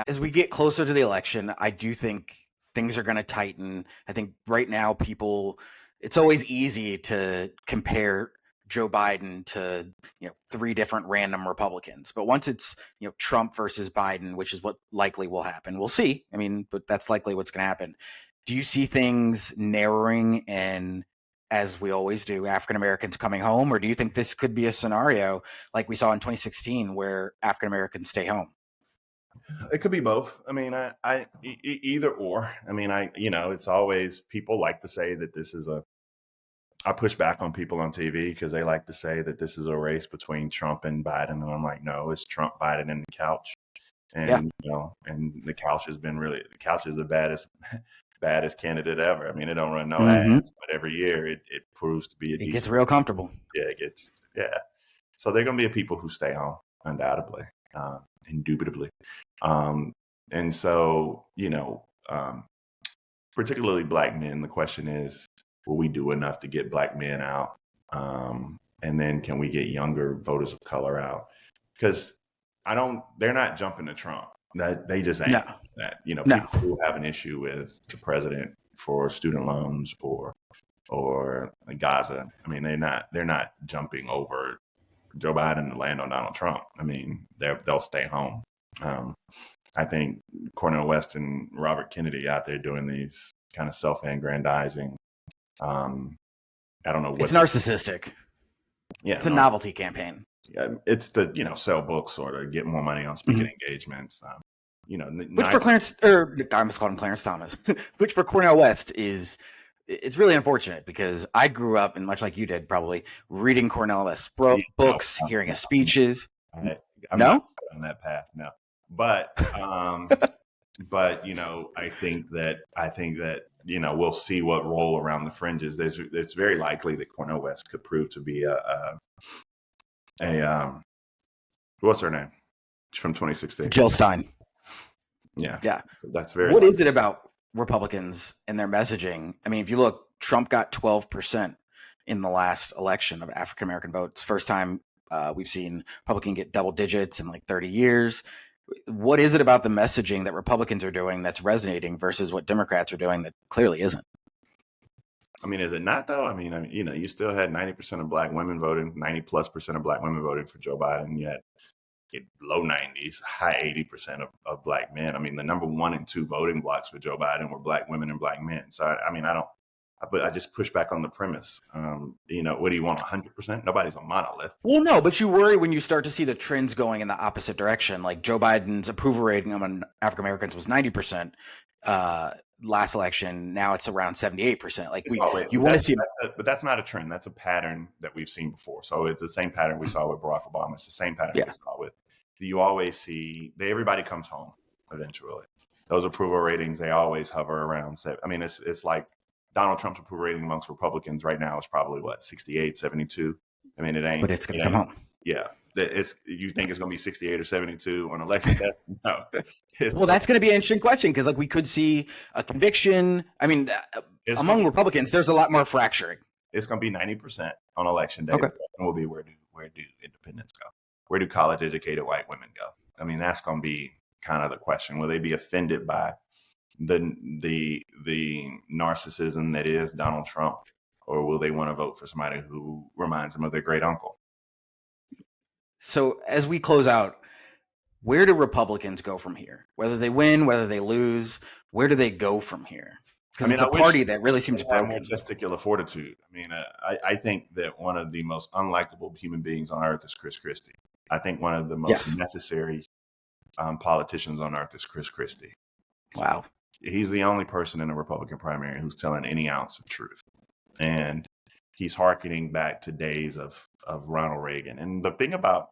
as we get closer to the election, I do think things are going to tighten. I think right now it's always easy to compare Joe Biden to, three different random Republicans. But once it's, Trump versus Biden, which is what likely will happen, we'll see. I mean, but that's likely what's going to happen. Do you see things narrowing and, as we always do, African Americans coming home? Or do you think this could be a scenario like we saw in 2016 where African Americans stay home? It could be both. I mean, either or. I mean, it's always, people like to say that this is I push back on people on TV because they like to say that this is a race between Trump and Biden. And I'm like, no, it's Trump, Biden, and the couch. And, and the couch is the baddest candidate ever. I mean, it don't run no ads, but every year it proves to be it gets real comfortable. Yeah. So there are going to be people who stay home, undoubtedly, indubitably. And so, particularly Black men, the question is, will we do enough to get Black men out? And then can we get younger voters of color out? Because they're not jumping to Trump. That they just ain't that. People who have an issue with the president for student loans or Gaza. I mean, they're not jumping over Joe Biden to land on Donald Trump. I mean, they'll stay home. I think Cornel West and Robert Kennedy out there doing these kind of self-aggrandizing. I don't know what it's narcissistic. Yeah, it's a novelty campaign. Yeah, it's the sell books or to get more money on speaking engagements. Which for Clarence, or I almost called him Clarence Thomas, which for Cornel West it's really unfortunate because I grew up, and much like you did, probably reading Cornel West's books, hearing his speeches. I'm not on that path now, but but I think that we'll see what roll around the fringes. It's very likely that Cornel West could prove to be what's her name? She's from 2016. Jill Stein. Yeah. That's very. What is it about Republicans and their messaging? I mean, if you look, Trump got 12% in the last election of African American votes. First time we've seen Republican get double digits in like 30 years. What is it about the messaging that Republicans are doing that's resonating versus what Democrats are doing that clearly isn't? I mean, is it not though? I mean, you still had 90% of Black women voting, 90+% of Black women voting for Joe Biden. You had low 90s, high 80% of Black men. I mean, the number 1 and 2 voting blocks for Joe Biden were Black women and Black men. So I just push back on the premise. What do you want? 100%? Nobody's a monolith. Well, no, but you worry when you start to see the trends going in the opposite direction. Like Joe Biden's approval rating among African Americans was 90%. Last election, now it's around 78%. Like you want to see, but that's not a trend. That's a pattern that we've seen before. So it's the same pattern we saw with Barack Obama. It's the same pattern we saw with. You always see everybody comes home eventually. Those approval ratings, they always hover around. I mean, it's like Donald Trump's approval rating amongst Republicans right now is probably 68, 72. I mean, it ain't. But it's going to come home. Yeah. You think it's going to be 68 or 72 on election day? No. Well, that's going to be an interesting question because we could see a conviction. I mean, among Republicans, there's a lot more fracturing. It's going to be 90% on election day. Okay. And will be where do independents go? Where do college educated white women go? I mean, that's going to be kind of the question. Will they be offended by the narcissism that is Donald Trump, or will they want to vote for somebody who reminds them of their great uncle? So as we close out, where do Republicans go from here? Whether they win, whether they lose, where do they go from here? Because it's a party that really seems broken. Testicular fortitude. I mean, I think that one of the most unlikable human beings on earth is Chris Christie. I think one of the most necessary politicians on earth is Chris Christie. Wow. He's the only person in the Republican primary who's telling any ounce of truth. And he's hearkening back to days of Ronald Reagan. And the thing about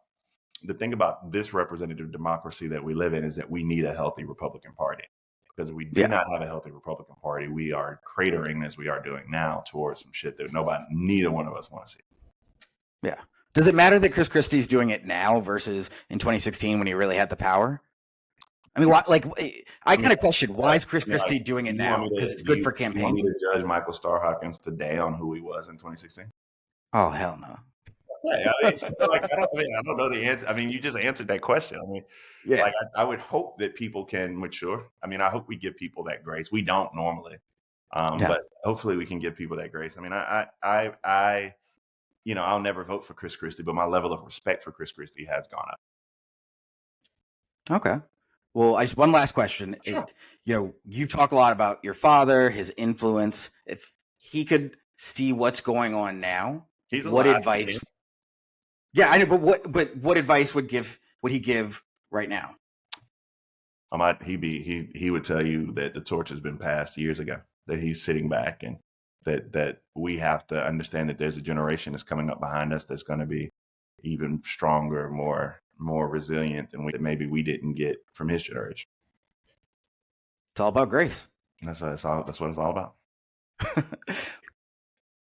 this representative democracy that we live in is that we need a healthy Republican Party. Because if we do not have a healthy Republican Party, we are cratering as we are doing now towards some shit that neither one of us want to see. Yeah. Does it matter that Chris Christie's doing it now versus in 2016 when he really had the power? I mean, I kind of question, why is Chris Christie doing it now? Because it's good for campaigning. You want me to judge Michael Starr Hopkins today on who he was in 2016? Oh, hell no. Yeah, I mean, so, like, I don't know the answer. I mean, you just answered that question. I mean, Yeah. like, I would hope that people can mature. I mean, I hope we give people that grace. We don't normally, Yeah. but hopefully we can give people that grace. I mean, I'll never vote for Chris Christie, but my level of respect for Chris Christie has gone up. Okay. Well, I just one last question. Sure. You've talked a lot about your father, his influence. If he could see what's going on now, He's what alive. I advice? mean, Yeah, I know, but what advice would he give right now? he would tell you that the torch has been passed years ago, that he's sitting back and that we have to understand that there's a generation that's coming up behind us that's going to be even stronger, more resilient than maybe we didn't get from his generation. It's all about grace. That's what it's all about.